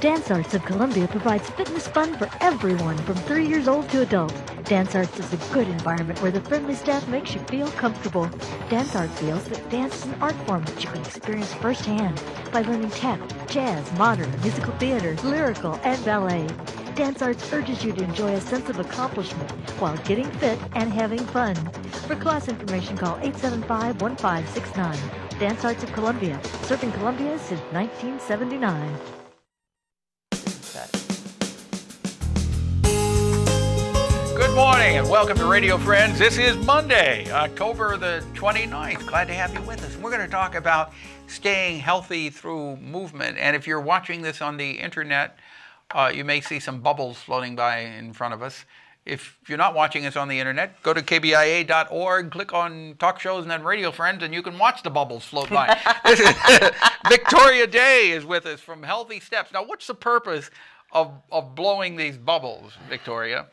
Dance Arts of Columbia provides fitness fun for everyone from 3 years old to adults. Dance Arts is a good environment where the friendly staff makes you feel comfortable. Dance Arts feels that dance is an art form that you can experience firsthand by learning tap, jazz, modern, musical theater, lyrical, and ballet. Dance Arts urges you to enjoy a sense of accomplishment while getting fit and having fun. For class information, call 875-1569. Dance Arts of Columbia, serving Columbia since 1979. Good morning and welcome to Radio Friends. This is Monday, October the 29th. Glad to have you with us. We're going to talk about staying healthy through movement. And if you're watching this on the internet, you may see some bubbles floating by in front of us. If you're not watching us on the internet, go to kbia.org, click on Talk Shows and then Radio Friends, and you can watch the bubbles float by. Victoria Day is with us from Healthy Steps. Now, what's the purpose of blowing these bubbles, Victoria?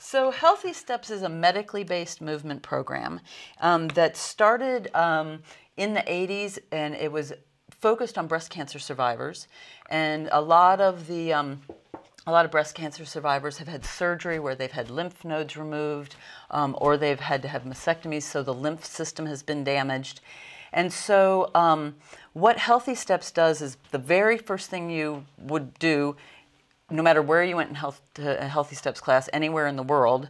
So Healthy Steps is a medically based movement program that started in the 80s, and it was focused on breast cancer survivors. And a lot of breast cancer survivors have had surgery where they've had lymph nodes removed, or they've had to have mastectomies, so the lymph system has been damaged. And so what Healthy Steps does is the very first thing you would do, no matter where you went in a Healthy Steps class, anywhere in the world,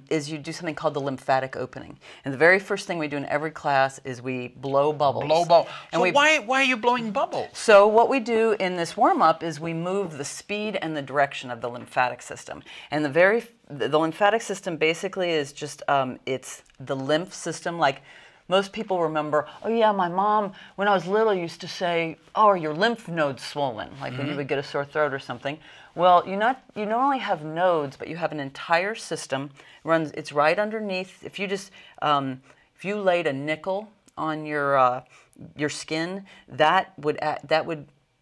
is you do something called the lymphatic opening. And the very first thing we do in every class is we blow bubbles. Blow bubbles. So why are you blowing bubbles? So what we do in this warm-up is we move the speed and the direction of the lymphatic system. And the lymphatic system basically is just, it's the lymph system. Like, most people remember, oh yeah, my mom, when I was little, used to say, oh, are your lymph nodes swollen? Like when you would get a sore throat or something. Well, you not only have nodes, but you have an entire system. It's right underneath. If you just, if you laid a nickel on your skin, that would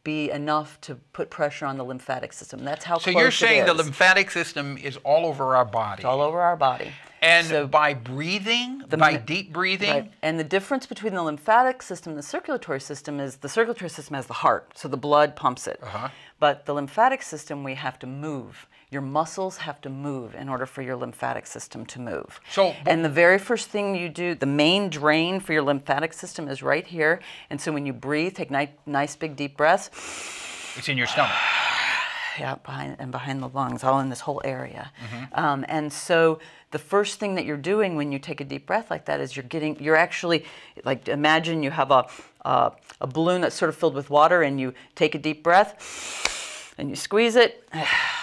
be enough to put pressure on the lymphatic system. That's how close it is. So you're saying the lymphatic system is all over our body. It's all over our body. And so by breathing, by deep breathing? Right. And the difference between the lymphatic system and the circulatory system is the circulatory system has the heart, so the blood pumps it. But the lymphatic system, we have to move. Your muscles have to move in order for your lymphatic system to move. And the very first thing you do, the main drain for your lymphatic system is right here. And so when you breathe, take nice big deep breaths. It's in your stomach. Yeah, behind the lungs, all in this whole area. And so the first thing that you're doing when you take a deep breath like that is you're actually, like, imagine you have a balloon that's sort of filled with water, and you take a deep breath and you squeeze it.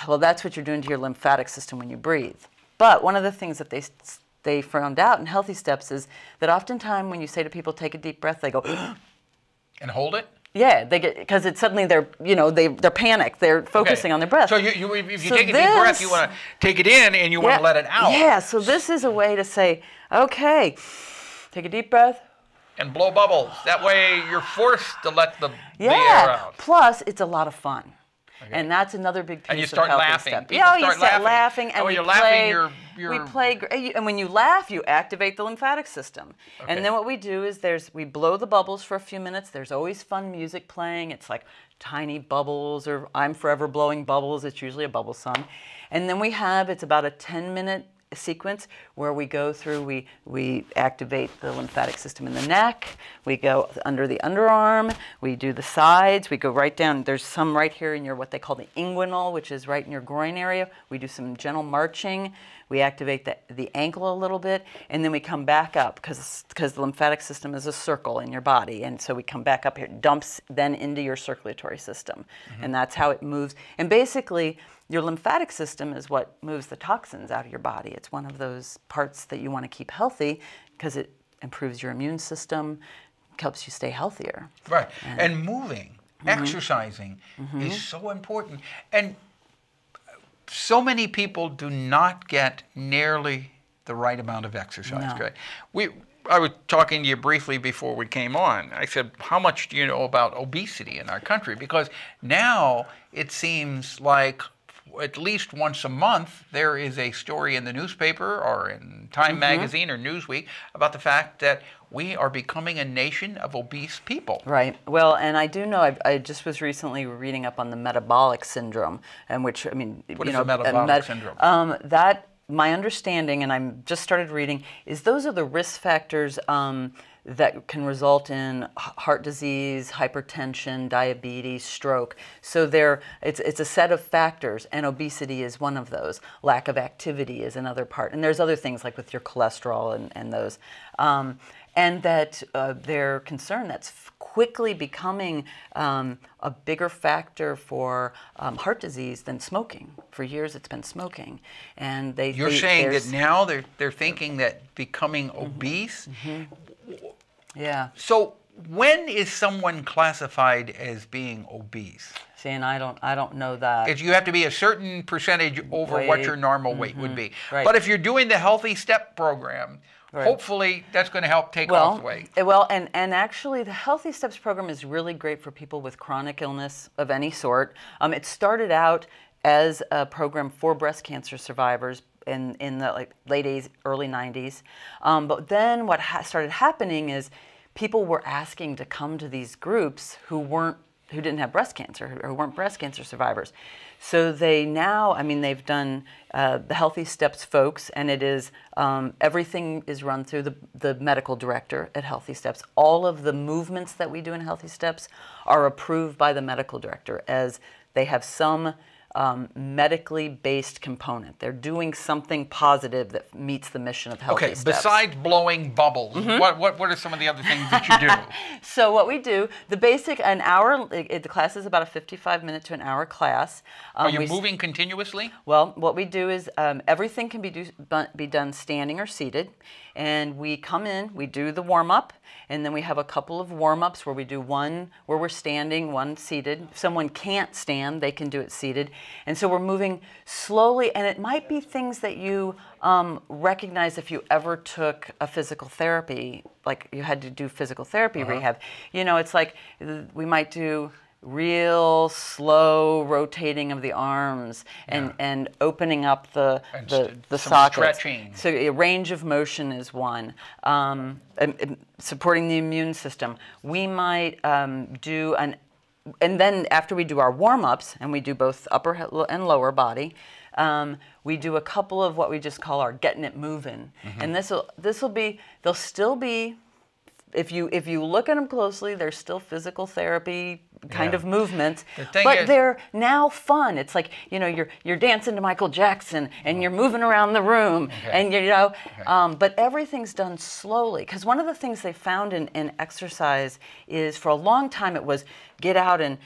Well, that's what you're doing to your lymphatic system when you breathe. But one of the things that they found out in Healthy Steps is that oftentimes when you say to people, take a deep breath, they go, and hold it? Yeah, they get, because it's suddenly they're panicked. They're focusing on their breath. So if you take a deep breath, you want to take it in and you want to let it out. Yeah, so this is a way to say, okay, take a deep breath. And blow bubbles. That way you're forced to let the air out. Plus, it's a lot of fun. And that's another big piece and you start of laughing. Step. You start laughing. And when you're laughing, we play, and when you laugh, you activate the lymphatic system. And then what we do is we blow the bubbles for a few minutes. There's always fun music playing. It's like tiny bubbles, or I'm Forever Blowing Bubbles. It's usually a bubble song. And then it's about a 10-minute sequence where we go through, we activate the lymphatic system in the neck, we go under the underarm, we do the sides, we go right down. There's some right here in your, what they call the inguinal, which is right in your groin area. We do some gentle marching, we activate the ankle a little bit, and then we come back up because the lymphatic system is a circle in your body, and so we come back up here, dumps then into your circulatory system, and that's how it moves. And basically, your lymphatic system is what moves the toxins out of your body. It's one of those parts that you want to keep healthy because it improves your immune system, helps you stay healthier. Right. And moving, exercising is so important. And so many people do not get nearly the right amount of exercise. No. I was talking to you briefly before we came on. I said, how much do you know about obesity in our country? Because now it seems like at least once a month, there is a story in the newspaper or in Time magazine or Newsweek about the fact that we are becoming a nation of obese people. Right. Well, and I do know, I just was recently reading up on the metabolic syndrome, and which, I mean, what is the metabolic syndrome? That, my understanding, and I'm just started reading, is those are the risk factors that can result in heart disease, hypertension, diabetes, stroke. So it's a set of factors, and obesity is one of those. Lack of activity is another part. And there's other things like with your cholesterol and those. And that they're concerned that's quickly becoming a bigger factor for heart disease than smoking. For years it's been smoking. And You're saying that now they're thinking that becoming obese? Yeah. So when is someone classified as being obese? See, and I don't know that. You have to be a certain percentage over what your normal weight would be. Right. But if you're doing the Healthy Step program, hopefully that's going to help take off the weight. Well, and actually the Healthy Steps program is really great for people with chronic illness of any sort. It started out as a program for breast cancer survivors in the late 80s, early 90s. But then what started happening is people were asking to come to these groups who didn't have breast cancer, who weren't breast cancer survivors. So they now, I mean, they've done the Healthy Steps folks, and it is, everything is run through the medical director at Healthy Steps. All of the movements that we do in Healthy Steps are approved by the medical director, as they have some medically based component. They're doing something positive that meets the mission of Healthy Steps. Besides blowing bubbles, what are some of the other things that you do? So what we do, the basic, the class is about a 55-minute to an hour class. Are you moving continuously? Well, what we do is everything can be done standing or seated. And we come in, we do the warm-up, and then we have a couple of warm-ups where we do one where we're standing, one seated. If someone can't stand, they can do it seated. And so we're moving slowly, and it might be things that you recognize if you ever took a physical therapy, like you had to do physical therapy rehab. You know, it's like we might do real slow rotating of the arms and opening up the sockets. Stretching. So a range of motion is one. Supporting the immune system. We might do and then after we do our warm-ups, and we do both upper and lower body, we do a couple of what we just call our getting it moving. And they'll still be, if you look at them closely, there's still physical therapy kind of movements, but they're now fun. It's like, you know, you're dancing to Michael Jackson and you're moving around the room, and but everything's done slowly. Because one of the things they found in exercise is, for a long time, it was get out and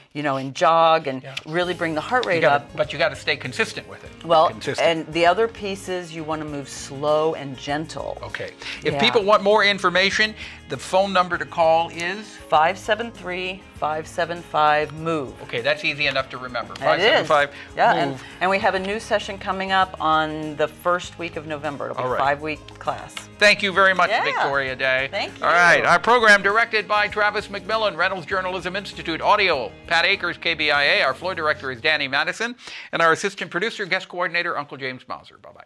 jog and really bring the heart rate up. But you got to stay consistent with it. Well, and the other piece is you want to move slow and gentle. Okay. If people want more information, the phone number to call is 573-575-MOVE. Okay, that's easy enough to remember. It is. 575-MOVE. Yeah, and we have a new session coming up on the first week of November. It'll be a 5-week class. Thank you very much, Victoria Day. Thank you. All right, our program directed by Travis McMillen, Reynolds Journalism Institute Audio, Pat Akers, KBIA. Our floor director is Danny Matteson, and our assistant producer, guest coordinator, Uncle James Mauser. Bye-bye.